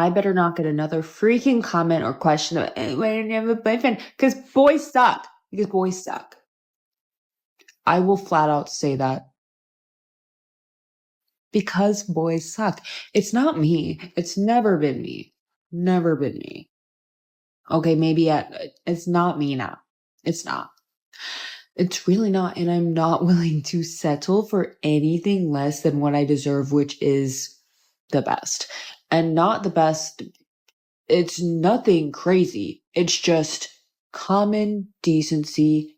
I better not get another freaking comment or question about, why don't you have a boyfriend? Because boys suck. Because boys suck. I will flat out say that. Because boys suck. It's not me. It's never been me. Never been me. Okay, it's not me now. It's not. It's really not. And I'm not willing to settle for anything less than what I deserve, which is the best. And not the best. It's nothing crazy. It's just common decency.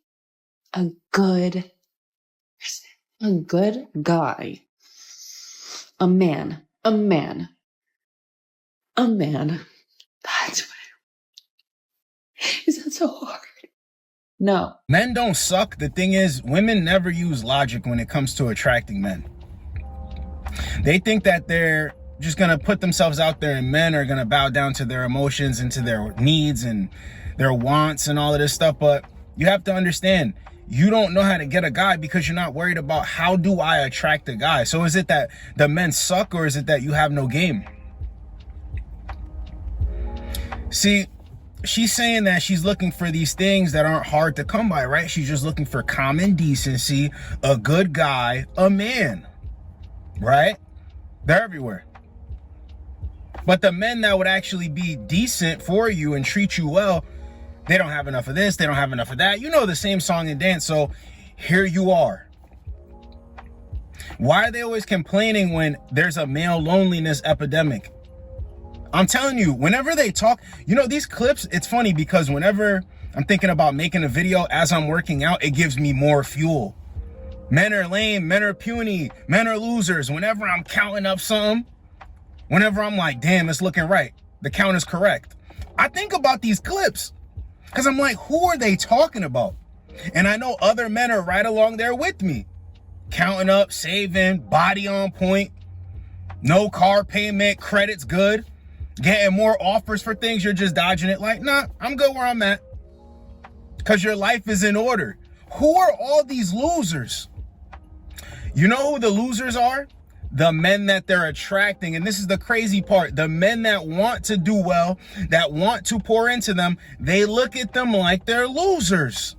A good guy. A man. That's what is that so hard? No. Men don't suck. The thing is, women never use logic when it comes to attracting men. They think that they're just going to put themselves out there and men are going to bow down to their emotions and to their needs and their wants and all of this stuff. But you have to understand, you don't know how to get a guy because you're not worried about how do I attract a guy. So is it that the men suck or is it that you have no game? See, she's saying that she's looking for these things that aren't hard to come by, right? She's just looking for common decency, a good guy, a man, right? They're everywhere. But the men that would actually be decent for you and treat you well, they don't have enough of this, they don't have enough of that. You know the same song and dance, so here you are. Why are they always complaining when there's a male loneliness epidemic? I'm telling you, whenever they talk, you know, these clips, it's funny because whenever I'm thinking about making a video as I'm working out, it gives me more fuel. Men are lame, men are puny, men are losers. Whenever I'm counting up something, whenever I'm like, damn, it's looking right, the count is correct, I think about these clips because I'm like, who are they talking about? And I know other men are right along there with me, counting up, saving, body on point, no car payment, credit's good. Getting more offers for things, you're just dodging it like, nah, I'm good where I'm at. Because your life is in order. Who are all these losers? You know who the losers are? The men that they're attracting. And this is the crazy part. The men that want to do well, that want to pour into them, they look at them like they're losers.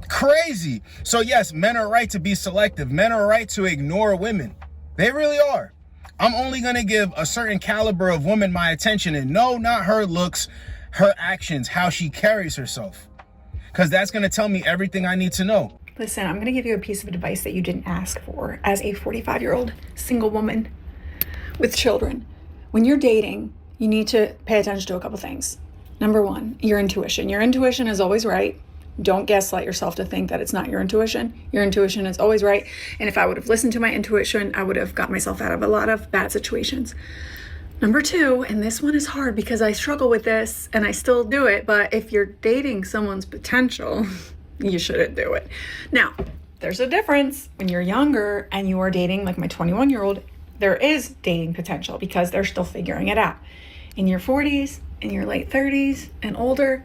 Crazy. So yes, men are right to be selective. Men are right to ignore women. They really are. I'm only going to give a certain caliber of woman my attention, and no, not her looks, her actions, how she carries herself. Because that's going to tell me everything I need to know. Listen, I'm going to give you a piece of advice that you didn't ask for as a 45-year-old single woman with children. When you're dating, you need to pay attention to a couple things. Number one, your intuition. Your intuition is always right. Don't gaslight yourself to think that it's not your intuition. Your intuition is always right. And if I would have listened to my intuition, I would have got myself out of a lot of bad situations. Number two, and this one is hard because I struggle with this and I still do it, but if you're dating someone's potential, you shouldn't do it. Now, there's a difference when you're younger and you are dating like my 21-year-old, there is dating potential because they're still figuring it out. In your 40s, in your late 30s and older,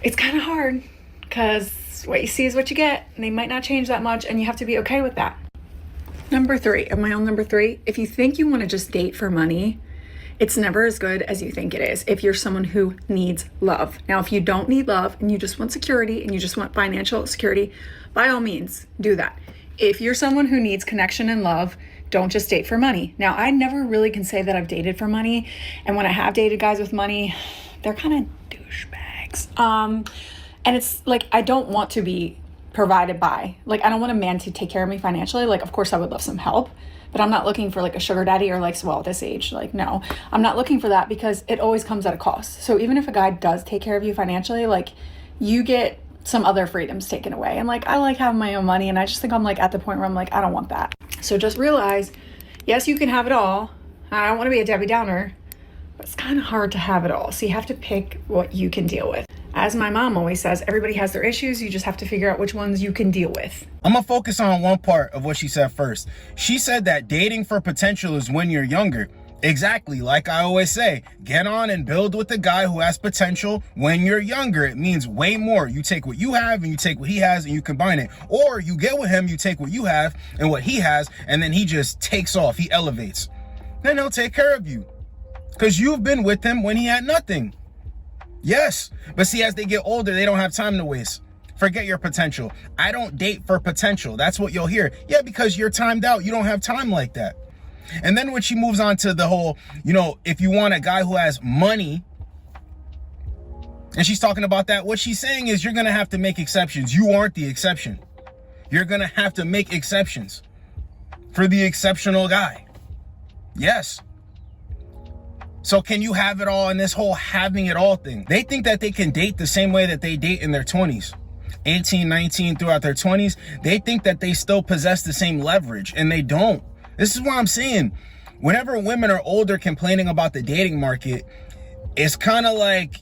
it's kind of hard because what you see is what you get, and they might not change that much, and you have to be okay with that. Number three, my own number three, if you think you want to just date for money, it's never as good as you think it is if you're someone who needs love. Now, if you don't need love and you just want security and you just want financial security, by all means, do that. If you're someone who needs connection and love, don't just date for money. Now, I never really can say that I've dated for money, and when I have dated guys with money, they're kind of douchebags. And it's like, I don't want to be provided by, like, I don't want a man to take care of me financially. Like, of course I would love some help, but I'm not looking for like a sugar daddy or like, well, at this age, like, no, I'm not looking for that because it always comes at a cost. So even if a guy does take care of you financially, like, you get some other freedoms taken away. And like, I like having my own money, and I just think I'm like at the point where I'm like, I don't want that. So just realize, yes, you can have it all. I don't want to be a Debbie Downer, but it's kind of hard to have it all. So you have to pick what you can deal with. As my mom always says, everybody has their issues. You just have to figure out which ones you can deal with. I'm going to focus on one part of what she said first. She said that dating for potential is when you're younger. Exactly. Like I always say, get on and build with the guy who has potential when you're younger. It means way more. You take what you have and you take what he has and you combine it. Or you get with him, you take what you have and what he has, and then he just takes off. He elevates. then he'll take care of you. Because you've been with him when he had nothing. Yes. But see, as they get older, they don't have time to waste. Forget your potential. I don't date for potential. That's what you'll hear. Yeah, because you're timed out. You don't have time like that. And then when she moves on to the whole, if you want a guy who has money, and she's talking about that, what she's saying is you're going to have to make exceptions. You aren't the exception. You're going to have to make exceptions for the exceptional guy. Yes. So can you have it all in this whole having it all thing? They think that they can date the same way that they date in their 20s. 18, 19, throughout their 20s. They think that they still possess the same leverage, and they don't. This is what I'm saying. Whenever women are older complaining about the dating market, it's kind of like,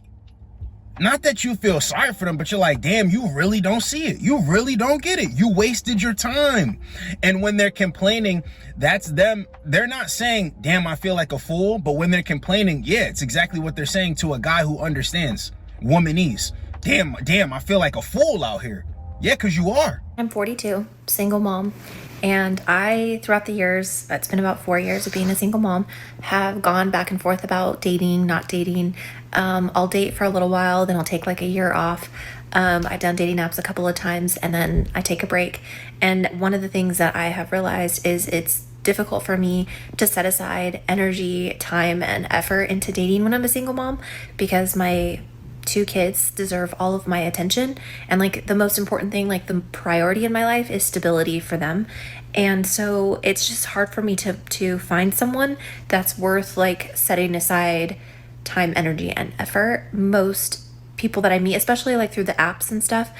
not that you feel sorry for them, but you're like, damn, you really don't see it. You really don't get it. You wasted your time. And when they're complaining, that's them. They're not saying, damn, I feel like a fool. But when they're complaining, yeah, it's exactly what they're saying to a guy who understands womanese. Damn, I feel like a fool out here. Yeah, because you are. I'm 42, single mom. And I, throughout the years, it's been about 4 years of being a single mom, have gone back and forth about dating, not dating. I'll date for a little while, then I'll take like a year off. I've done dating apps a couple of times, and then I take a break. And one of the things that I have realized is it's difficult for me to set aside energy, time, and effort into dating when I'm a single mom, because my 2 kids deserve all of my attention, and like the most important thing, like the priority in my life, is stability for them. And so it's just hard for me to find someone that's worth like setting aside time, energy, and effort. Most people that I meet, especially like through the apps and stuff,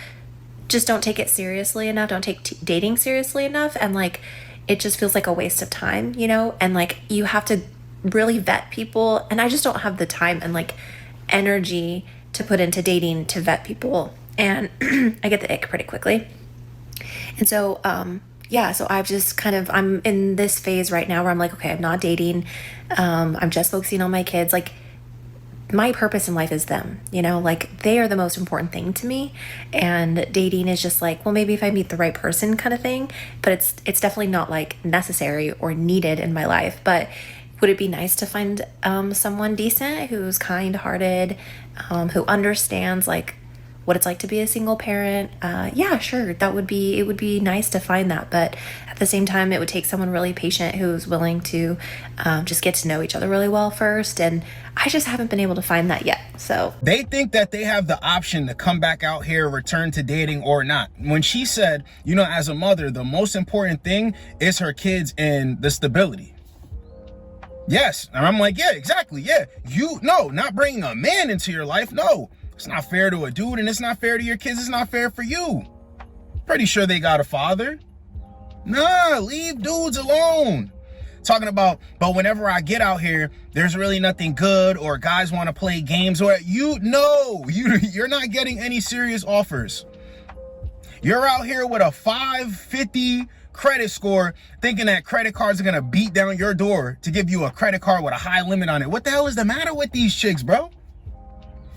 just don't take it seriously enough, don't take dating seriously enough, and like it just feels like a waste of time, and like you have to really vet people, and I just don't have the time and like energy to put into dating to vet people, and I get the ick pretty quickly. And so so I've just I'm in this phase right now where I'm like, okay, I'm not dating, I'm just focusing on my kids. Like, my purpose in life is them, like they are the most important thing to me, and dating is just like, well, maybe if I meet the right person kind of thing, but it's definitely not like necessary or needed in my life. But would it be nice to find someone decent who's kind-hearted, who understands like what it's like to be a single parent? Yeah, sure. It would be nice to find that. But at the same time, it would take someone really patient who's willing to just get to know each other really well first. And I just haven't been able to find that yet. So they think that they have the option to come back out here, return to dating or not. When she said, as a mother, the most important thing is her kids and the stability. Yes. And I'm like, yeah, exactly. Yeah. Not bringing a man into your life. No, it's not fair to a dude, and it's not fair to your kids. It's not fair for you. Pretty sure they got a father. Nah, leave dudes alone. Talking about, but whenever I get out here, there's really nothing good, or guys want to play games, or you're not getting any serious offers. You're out here with a 550 credit score, thinking that credit cards are gonna beat down your door to give you a credit card with a high limit on it. What the hell is the matter with these chicks, bro?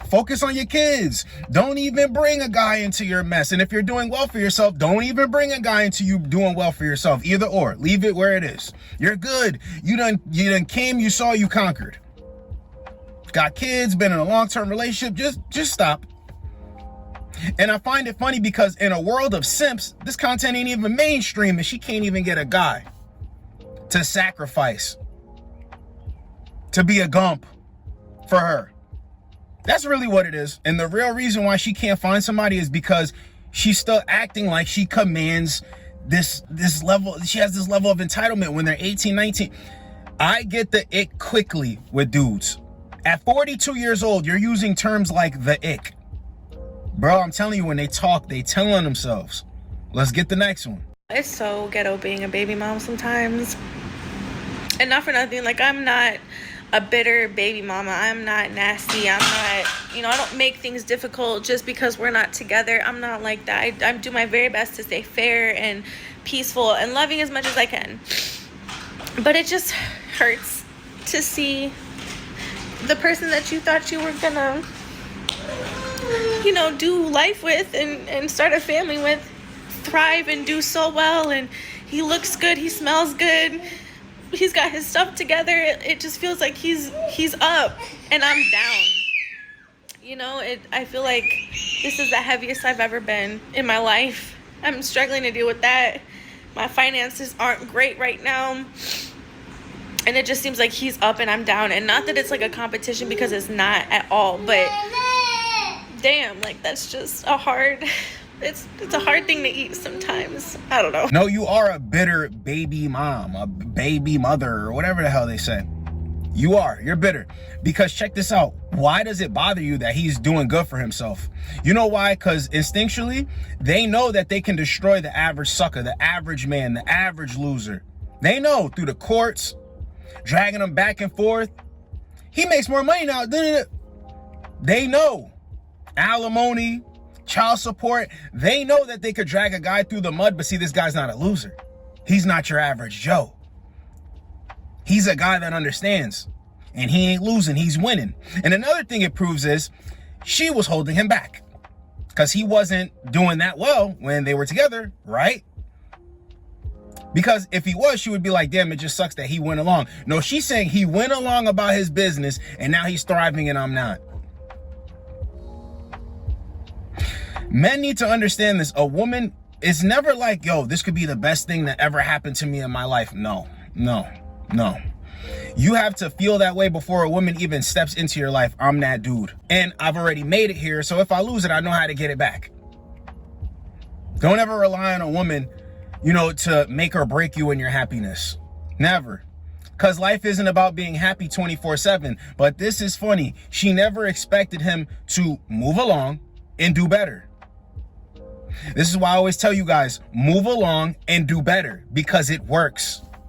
Focus on your kids. Don't even bring a guy into your mess. And if you're doing well for yourself, don't even bring a guy into you doing well for yourself. Either or. Leave it where it is. You're good. You done came, you saw, you conquered. Got kids, been in a long-term relationship. Just stop. And I find it funny because in a world of simps, this content ain't even mainstream, and she can't even get a guy to sacrifice, to be a gump for her. That's really what it is. And the real reason why she can't find somebody is because she's still acting like she commands this level. She has this level of entitlement when they're 18, 19. I get the ick quickly with dudes. At 42 years old, you're using terms like the ick. Bro, I'm telling you, when they talk, they tell on themselves. Let's get the next one. It's so ghetto being a baby mom sometimes. And not for nothing, like, I'm not a bitter baby mama. I'm not nasty. I'm not, I don't make things difficult just because we're not together. I'm not like that. I do my very best to stay fair and peaceful and loving as much as I can. But it just hurts to see the person that you thought you were gonna do life with and start a family with thrive and do so well, and he looks good, he smells good, he's got his stuff together. It just feels like he's up and I'm down. You know, I feel like this is the heaviest I've ever been in my life. I'm struggling to deal with that. My finances aren't great right now. And it just seems like he's up and I'm down. And not that it's like a competition, because it's not at all. But damn, like that's just a hard... It's a hard thing to eat sometimes. I don't know. No, you are a bitter baby mom, a baby mother, or whatever the hell they say. You're bitter. Because check this out. Why does it bother you that he's doing good for himself? You know why? Because instinctually, they know that they can destroy the average sucker, the average man, the average loser. They know through the courts, dragging them back and forth. He makes more money now. They know. Alimony, child support. They know that they could drag a guy through the mud, but see, this guy's not a loser. He's not your average Joe. He's a guy that understands, and he ain't losing, he's winning. And another thing it proves is she was holding him back because he wasn't doing that well when they were together, right? Because if he was, she would be like, damn, it just sucks that he went along. No, she's saying he went along about his business and now he's thriving and I'm not. Men need to understand this. A woman is never like, yo, this could be the best thing that ever happened to me in my life. No. You have to feel that way before a woman even steps into your life. I'm that dude. And I've already made it here. So if I lose it, I know how to get it back. Don't ever rely on a woman, you know, to make or break you in your happiness. Never. Because life isn't about being happy 24/7. But this is funny. She never expected him to move along and do better. This is why I always tell you guys, move along and do better, because it works.